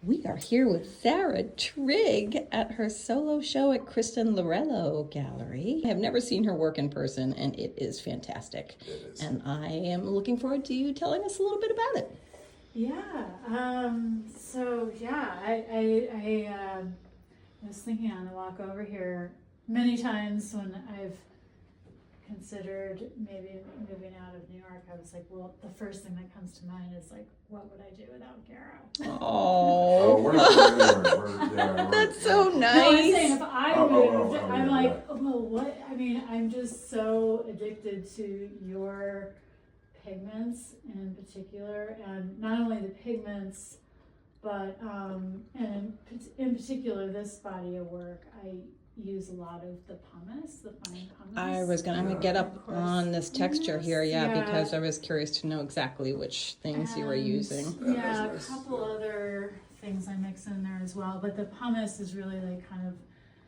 We are here with Sarah Trigg at her solo show at Kristen Lorello Gallery. I have never seen her work in person, and it is fantastic. It is. And I am looking forward to you telling us a little bit about it. I was thinking on the walk over here many times when I've considered maybe moving out of New York. I was like, well, the first thing that comes to mind is like, what would I do without Guerra? Oh, we're not going anywhere. That's so nice. No, I'm saying if I moved, I'm yeah, like, well, what? I mean, I'm just so addicted to your pigments in particular, and not only the pigments, but and in particular this body of work, I use a lot of the pumice, the fine pumice. I'm gonna get up on this texture here, because I was curious to know exactly which things you were using. Yeah, a couple other things I mix in there as well, but the pumice is really like kind of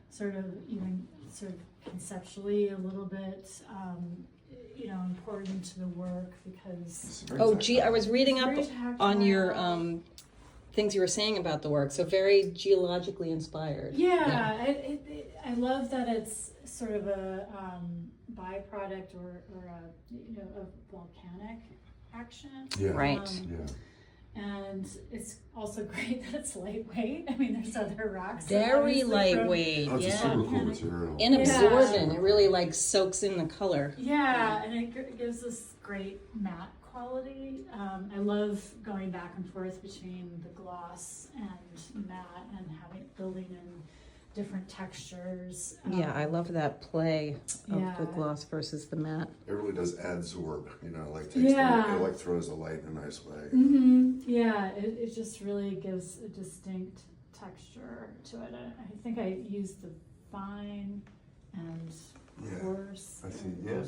sort of even sort of conceptually a little bit important to the work because I was reading up on your things you were saying about the work, so very geologically inspired. I love that it's sort of a byproduct or a volcanic action. Right. And it's also great that it's lightweight. I mean, there's other rocks. Very lightweight. It's a super cool material. And absorbent. It really like soaks in the color. Yeah, and it gives this great matte quality. I love going back and forth between the gloss and matte and building in different textures. I love that play of the gloss versus the matte. It really does adsorb, it throws the light in a nice way. Mm-hmm. Yeah, it just really gives a distinct texture to it. I think I used the fine and coarse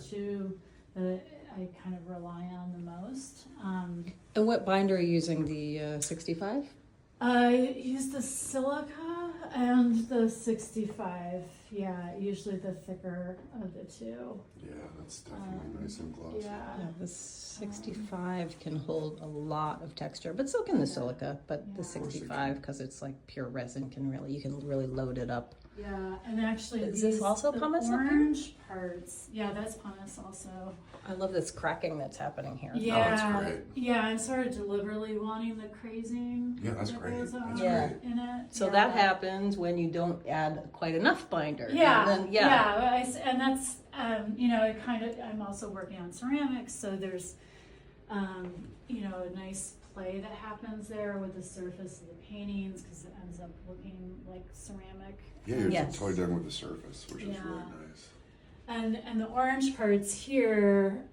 two that I kind of rely on the most. And what binder are you using? The 65? I use the silica and the 65. Yeah, usually the thicker of the two. Yeah, that's definitely nice and glossy. Yeah, the 65 can hold a lot of texture, but so can the silica. But the 65, because it's like pure resin, you can really load it up. Yeah, and actually, is this also pumice up here? Orange parts. Yeah, that's pumice also. I love this cracking that's happening here. Yeah, that's great. Yeah, I'm sort of deliberately wanting the crazing. Yeah, that's great. Goes on That's great. In it. So that happens when you don't add quite enough binder. Yeah, and and that's I'm also working on ceramics, so there's a nice play that happens there with the surface of the paintings because it ends up looking like ceramic. Yeah, you're totally done with the surface, which is really nice. And the orange parts here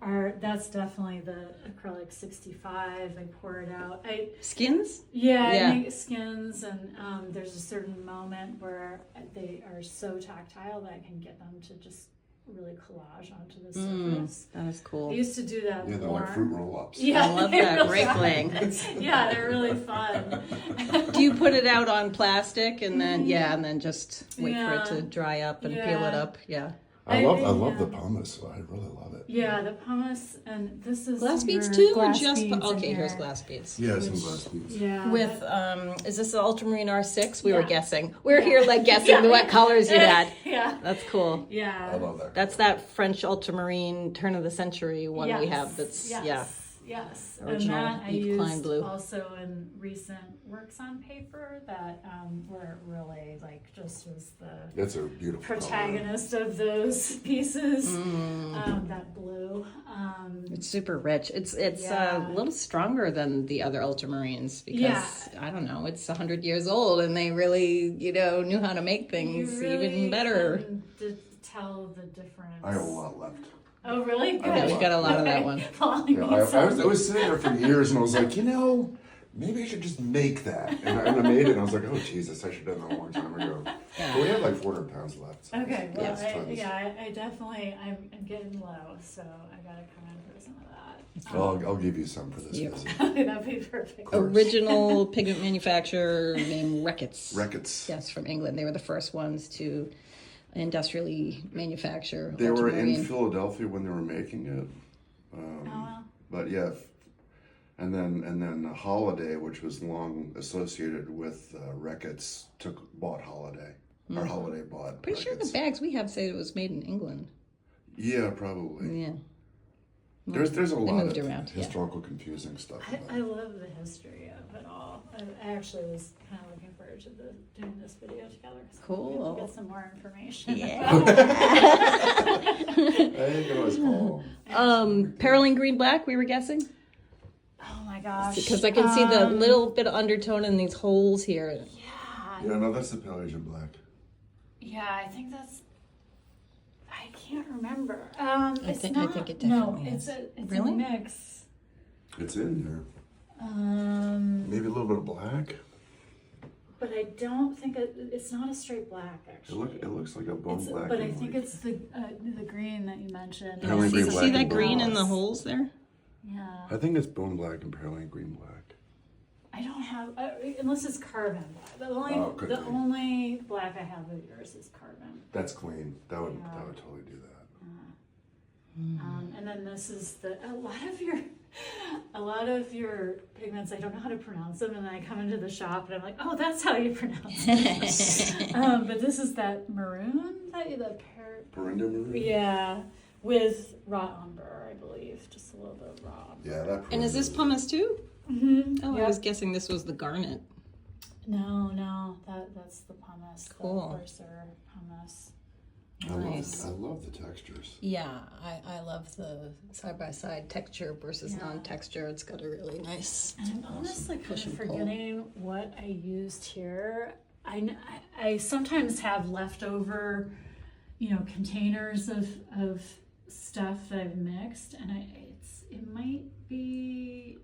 that's definitely the acrylic 65. I pour it out. Skins? I make skins, and there's a certain moment where they are so tactile that I can get them to just really collage onto the surface. That is cool. I used to do that they're more. like fruit roll-ups. Yeah, I love that wrinkling. Yeah, they're really fun. Do you put it out on plastic and then and then just wait for it to dry up and peel it up? Yeah. I love the pumice. I really love it. Yeah, the pumice, and this is glass beads too, or glass just beads okay? Here's glass beads. Yeah, some glass beads. Yeah. With is this the ultramarine R6? We were guessing. We're here like guessing what colors you had. Yeah. That's cool. Yeah. I love that. That's that French ultramarine turn of the century one we have. That's Yes, original and that I Yves Klein used blue. also in recent works on paper that were really like just was the That's a beautiful protagonist of those pieces. That blue. It's super rich. It's a little stronger than the other ultramarines because I don't know. It's 100 years old, and they really knew how to make things even better. To tell the difference. I have a lot left. Oh, really? Good. Yeah, we've got a lot of that one. I was sitting there for years, and I was like, maybe I should just make that. And I made it, and I was like, oh, Jesus, I should have done that a long time ago. But we have like 400 pounds left. So Okay, well, I I definitely, I'm getting low, so I gotta come in for some of that. I'll give you some for this visit. That'd be perfect. Original pigment manufacturer named Reckitt's. Reckitt's. Yes, from England. They were the first ones to industrially manufacture. They were in ultramarine. Philadelphia when they were making it. Wow. But yeah, And then Holiday, which was long associated with Reckitt's, bought Holiday. Or Holiday bought Pretty sure the Reckitt's. bags we have say it was made in England. Yeah, probably. Yeah. There's a lot moved of around, historical confusing stuff. I love the history of it all. I actually was kind of looking forward to doing this video together. Cool. To get some more information. Yeah. I can always call. Perylene green black, we were guessing? Oh my gosh. Because I can see the little bit of undertone in these holes here. Yeah, no, that's the Palladian black. Yeah, I think that's. I can't remember. I It's think not. it No, definitely it's is. a Really? mix. It's in there. Maybe Maybe a little bit of black. But I don't think it's not a straight black actually. It looks like a bone black. But I and think like- it's the green that you mentioned. Perylene green black See that and green in bone. the holes there? Yeah. I think it's bone black and Perylene green black. I don't have unless it's carbon black. Could The be. only black I have of yours is carbon. That's clean. That would Yeah. totally do that. And then this is a lot of your pigments. I don't know how to pronounce them, and then I come into the shop and I'm like, oh, that's how you pronounce it. But this is that maroon Perinder maroon? yeah, with raw umber, I believe, just a little bit of raw umber. Yeah, that. And is this pumice too? Mm-hmm. Oh, I was guessing this was the garnet. No, that's the pumice. Cool. The coarser pumice. Nice. I love the textures. Yeah, I love the side-by-side texture versus non-texture. It's got a really nice... And I'm honestly kind push of and pull. forgetting what I used here. I sometimes have leftover, containers of stuff that I've mixed, and it might be.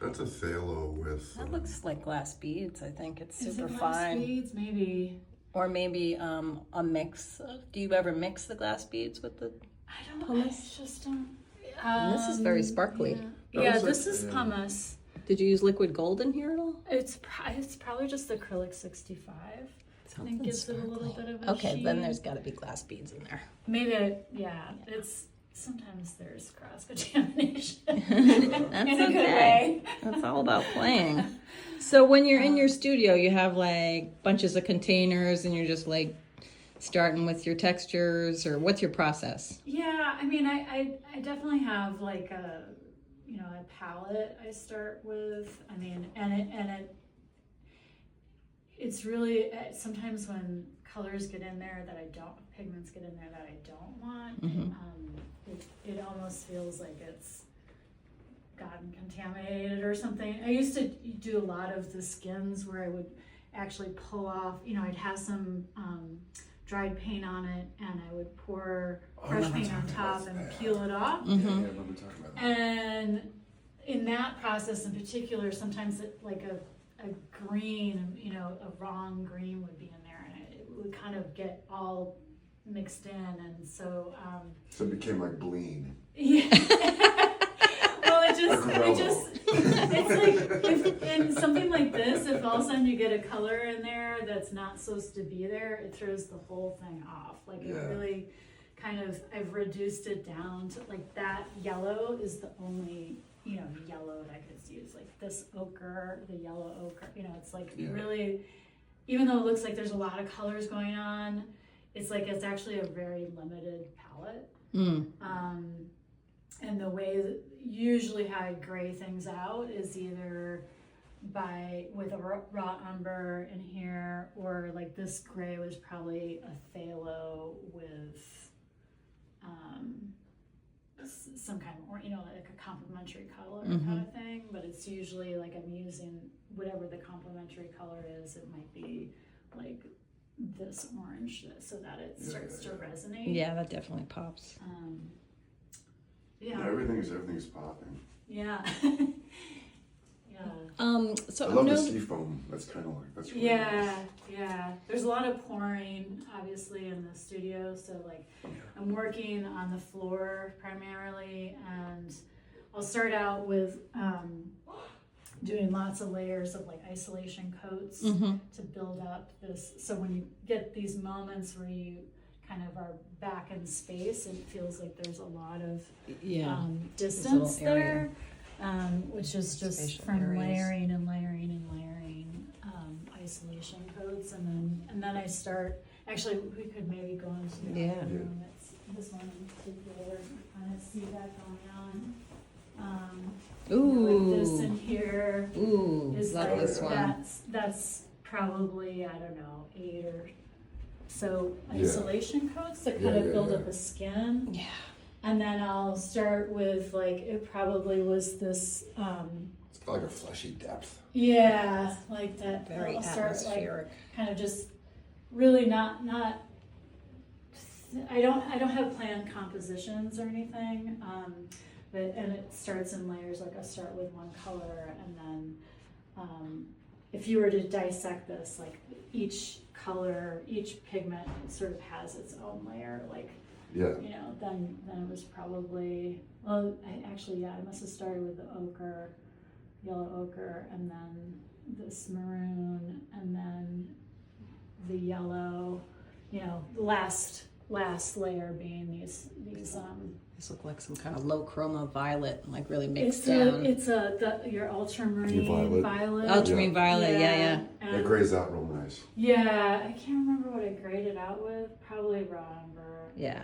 That's a phthalo with. That looks like glass beads. I think it's Is super it glass fine. beads? Maybe. Or maybe a mix. Do you ever mix the glass beads with the... I don't know. Pumice? I just don't. And this is very sparkly. Yeah, That was this like- is yeah. pumice. Did you use liquid gold in here at all? It's probably just acrylic 65. I think gives it a little bit of a Okay, then sheen. there's got to be glass beads in there. Maybe, it's sometimes there's cross contamination. That's In a good okay. way. That's all about playing. So when you're in your studio, you have like bunches of containers and you're just like starting with your textures, or what's your process? Yeah, I mean, I definitely have like a palette I start with. I mean, it's really sometimes when colors get in there that pigments get in there that I don't want. It almost feels like it's gotten contaminated or something. I used to do a lot of the skins where I would actually pull off. I'd have some dried paint on it, and I would pour fresh paint on top and peel it off. Yeah, I remember talking about that. And in that process in particular, sometimes like a green, a wrong green would be in there, and it would kind of get all mixed in, and so. So it became like bleen. Yeah. Well, it's like if in something like this, if all of a sudden you get a color in there that's not supposed to be there, it throws the whole thing off. Like it really kind of, I've reduced it down to like that yellow is the only, yellow that I could use. Like this ochre, the yellow ochre, it's like really, even though it looks like there's a lot of colors going on, it's like it's actually a very limited palette. And the way that usually how I gray things out is either with a raw umber in here, or like this gray was probably a phthalo with some kind of, like a complementary color kind of thing. But it's usually like I'm using whatever the complementary color is. It might be like this orange so that it starts to resonate. Yeah, that definitely pops. Yeah. Everything's popping. Yeah. So I love the sea foam. That's kind of like that's. Really nice. Yeah. There's a lot of pouring, obviously, in the studio. So like, I'm working on the floor primarily, and I'll start out with doing lots of layers of like isolation coats to build up this. So when you get these moments where you kind of are back in space, it feels like there's a lot of distance there. which is just Spatial from areas. layering and layering and layering isolation codes, and then I start. Actually, we could maybe go into the other room. It's this one in particular. Kind of see that going on. Ooh. Like this in here. Ooh, Is love like this one. that's probably, I don't know, 8 or so isolation codes that kind of build up a skin. Yeah. And then I'll start with like, it probably was this It's got like a fleshy depth. yeah, like that. Very I'll start like atmospheric. kind of just really not I don't have planned compositions or anything. But it starts in layers. Like I start with one color, and then if you were to dissect this, like each color, each pigment sort of has its own layer. Like then it was probably I must have started with the ochre, yellow ochre, and then this maroon, and then the yellow. The last layer being these These look like some kind of low chroma violet, like really mixed it's down. your ultramarine violet. Ultramarine violet, yeah. It grays out real nice. Yeah, I can't remember what I graded out with. Probably raw umber. Yeah.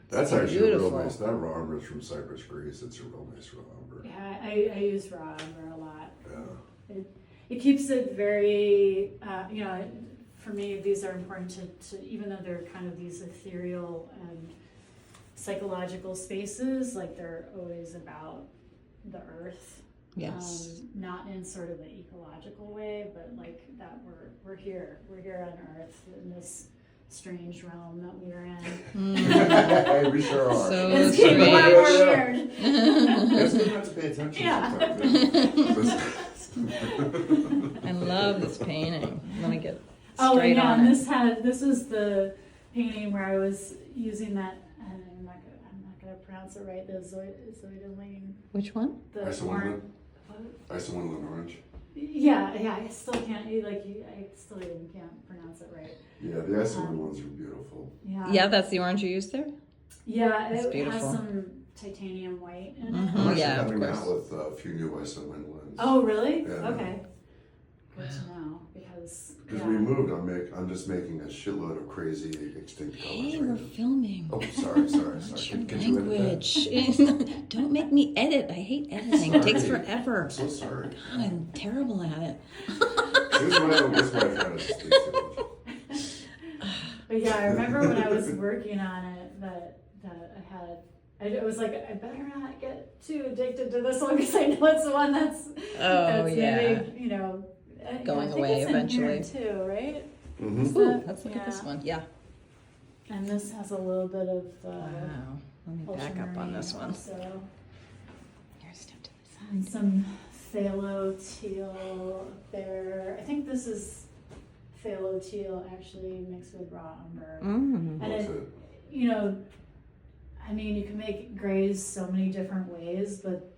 That's actually beautiful. real nice. That raw umber is from Cypress, Greece. It's a real nice raw umber. Yeah, I use raw umber a lot. Yeah. It keeps it very, for me, these are important to, even though they're kind of these ethereal and psychological spaces, like they're always about the earth. Yes. Not in sort of an ecological way, but like that we're here on earth in this strange realm that we're in. We sure are. So It's getting more and more weird. It's good not to pay attention sometimes. Yeah. I love this painting. Let me get Oh, straight yeah, on and it. this is the painting where I was using that, and I'm not gonna pronounce it right, the zoidoline. Which one? The Isoline orange. Yeah, I still can't, I still even can't pronounce it right. Yeah, the isoline ones are beautiful. Yeah, that's the orange you used there? Yeah, It's it beautiful. has some titanium white in it. Mhm. I'm actually Yeah, of coming out course. with a few new isoline ones. Oh, really? Yeah. Okay. Good to know, because Because we moved, I'm just making a shitload of crazy extinct colors Hey, right we're now. filming. Oh, sorry. Watch your Could you edit that? language. Don't make me edit. I hate editing. It takes Sorry. forever. I'm so sorry. God, I'm terrible at it. This is why I try to speak too much. But yeah, I remember when I was working on it that I was like, I better not get too addicted to this one because I know it's the one that's maybe, Going I think away it's in here eventually. too, right? Mm-hmm. Ooh, let's look at this one. Yeah. And this has a little bit of Wow. Let me back up on this one. So Here, step to the side. and some phthalo teal up there. I think this is phthalo teal actually mixed with raw umber. Mm. And it, you can make grays so many different ways, but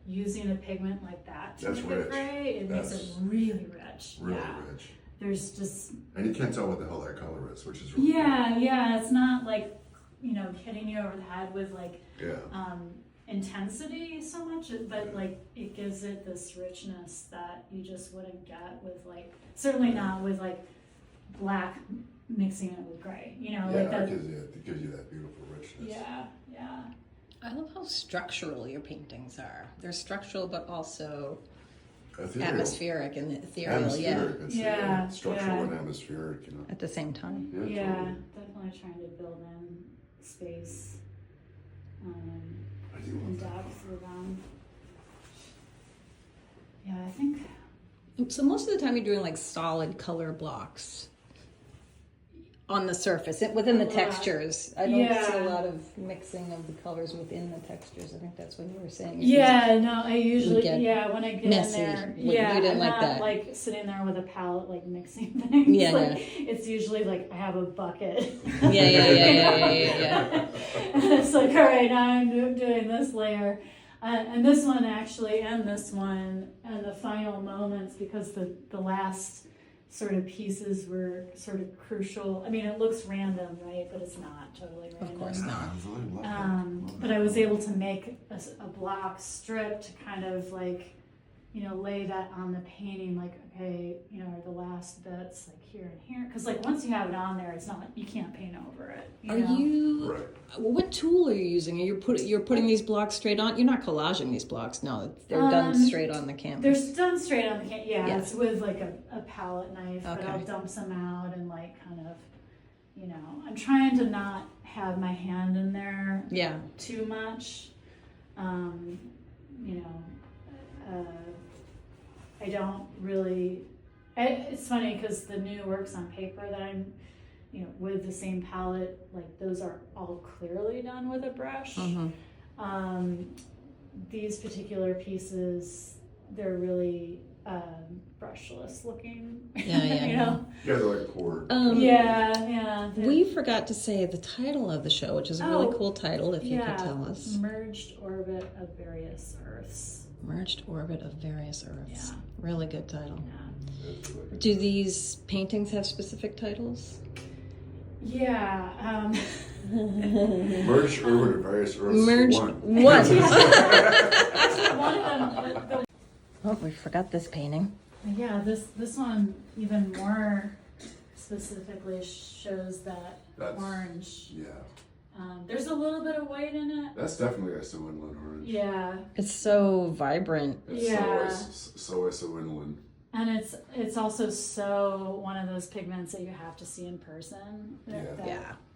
using a pigment like that to That's make rich. it gray, it makes That's it really rich. Really Yeah. rich. There's just And you can't tell what the hell that color is, which is really yeah. It's not like hitting you over the head with like yeah. intensity so much, but like it gives it this richness that you just wouldn't get with like certainly not with like black mixing it with gray. Like that. It gives you that beautiful richness. Yeah. I love how structural your paintings are. They're structural, but also Ethereal. atmospheric and ethereal. Atmospheric. It's Yeah, structural yeah. and atmospheric, At the same time. Yeah, Totally. definitely trying to build in space I do and love that. depth with them. Yeah, I think. So most of the time you're doing like solid color blocks on the surface, within the textures. I don't see a lot of mixing of the colors within the textures. I think that's what you were saying. Yeah, no, I usually, get when I get messy. in there, You I'm didn't like not that. like sitting there with a palette like mixing things. Yeah, like, it's usually like I have a bucket. Yeah. And it's like, all right, now I'm doing this layer. And this one actually, and this one, and the final moments, because the last sort of pieces were sort of crucial. I mean, it looks random, right? But it's not totally random. Of course not. But I was able to make a block strip to kind of like, you know, lay that on the painting, like, okay, you know, the last bits like here and here. Because like once you have it on there, it's not like you can't paint over it. Are you? What tool are you using? You're putting these blocks straight on. You're not collaging these blocks. No, they're done straight on the canvas. They're done straight on the canvas. Yeah, it's with like a palette knife, but I'll dump some out and like kind of, you know, I'm trying to not have my hand in there. Too much. You know, I don't really. It's funny because the new works on paper that I'm, you know, with the same palette, like those are all clearly done with a brush. These particular pieces, they're really brushless looking. You know? Yeah, they're like poured. We forgot to say the title of the show, which is a really cool title, if you could tell us. Merged Orbit of Various Earths. Merged Orbit of Various Earths. Really good title. Yeah. Do these paintings have specific titles? Yeah. Merged Orbit of Various Earths. Merged One. Actually, one of them. Oh, we forgot this painting. Yeah, this one even more specifically shows that orange. Yeah. There's a little bit of white in it. That's definitely Iso-Inland orange. Yeah. It's so vibrant. It's so Iso-Inland. And it's also so one of those pigments that you have to see in person.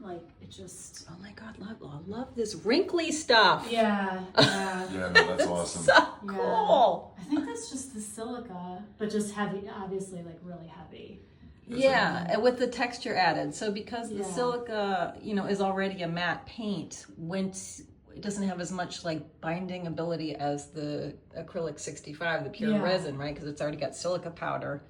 Like it just. Oh my God, I love this wrinkly stuff. Yeah. Yeah, no, that's awesome. So cool. I think that's just the silica, but just heavy, obviously like really heavy. Yeah, with the texture added. So because the silica, you know, is already a matte paint, it doesn't have as much like binding ability as the acrylic 65, the pure resin, right? Because it's already got silica powder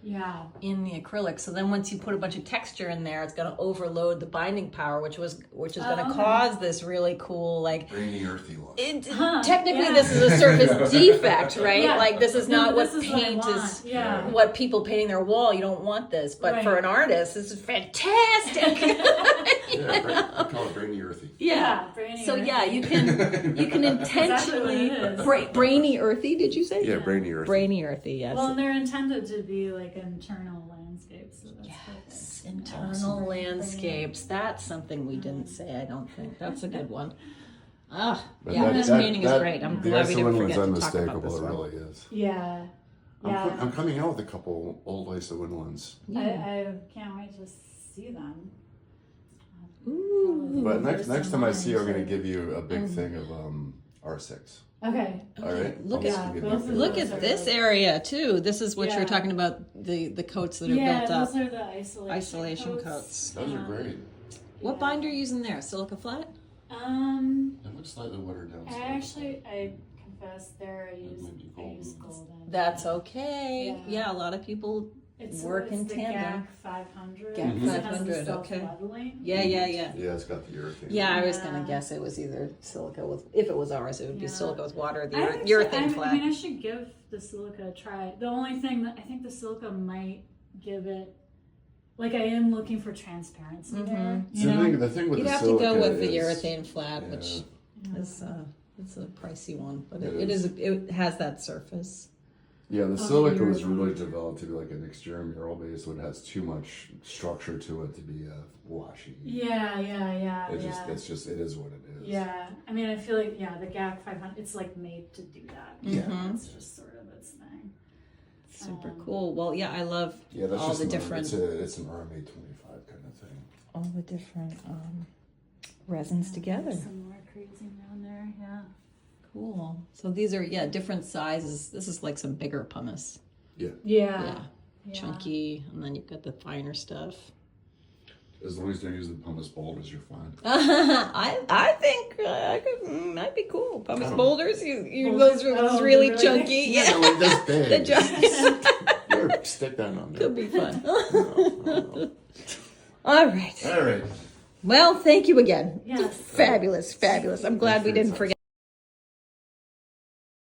in the acrylic. So then once you put a bunch of texture in there, it's going to overload the binding power, which is going to cause this really cool like grainy, earthy look. Technically, this is a surface defect, right? Like this is not what paint is. What people painting their wall, you don't want this, but for an artist, this is fantastic. I call it grainy, earthy. Brainy so earthy. you can intentionally brainy earthy. Did you say? Yeah, brainy earthy. Brainy earthy. Yes. Well, and they're intended to be like internal landscapes. So that's perfect. Internal landscapes. That's something we didn't say. I don't think that's a good one. This painting is great. I'm glad we didn't forget to talk about this one. one. It really is. Yeah. I'm coming out with a couple old Iso-Inlands. I can't wait to see them. Ooh. But next time I see you, I'm going to give you a big thing of R6. Okay. All right. Look at this area too. This is what you're talking about. The coats that are built up. Those are the isolation coats. Those are great. What binder are you using there? Silica flat? It looks slightly watered down. I confess there I use golden. That's okay. Yeah, a lot of people work in the tandem. GAC 500. GAC 500, okay. Yeah. Yeah, it's got the urethane. Yeah, I was going to guess it was either silica with, if it was ours, it would be silica with water, the urethane flat. I mean, I should give the silica a try. The only thing that I think the silica might give it, like I am looking for transparency there. The thing with you'd the have silica to go with is, the urethane flat, which is it's a pricey one, but it has that surface. Yeah, the silica was really developed to be like an exterior mural base, so it has too much structure to it to be washy. Yeah. It is what it is. Yeah, I mean, I feel like the GAC 500, it's like made to do that. Yeah, it's just sort of its thing. Super cool. Well, I love all the different. It's an RMA 25 kind of thing. All the different resins together. Some more crazy down there, Cool. So these are different sizes. This is like some bigger pumice. Yeah. Chunky, and then you've got the finer stuff. As long as you don't use the pumice boulders, you're fine. I think might be cool. Pumice boulders. You those really chunky. Yeah, like this big. The giant. Stick that on there. Could be fun. No. All right. All right. Well, thank you again. Yes. Fabulous. I'm glad we didn't forget.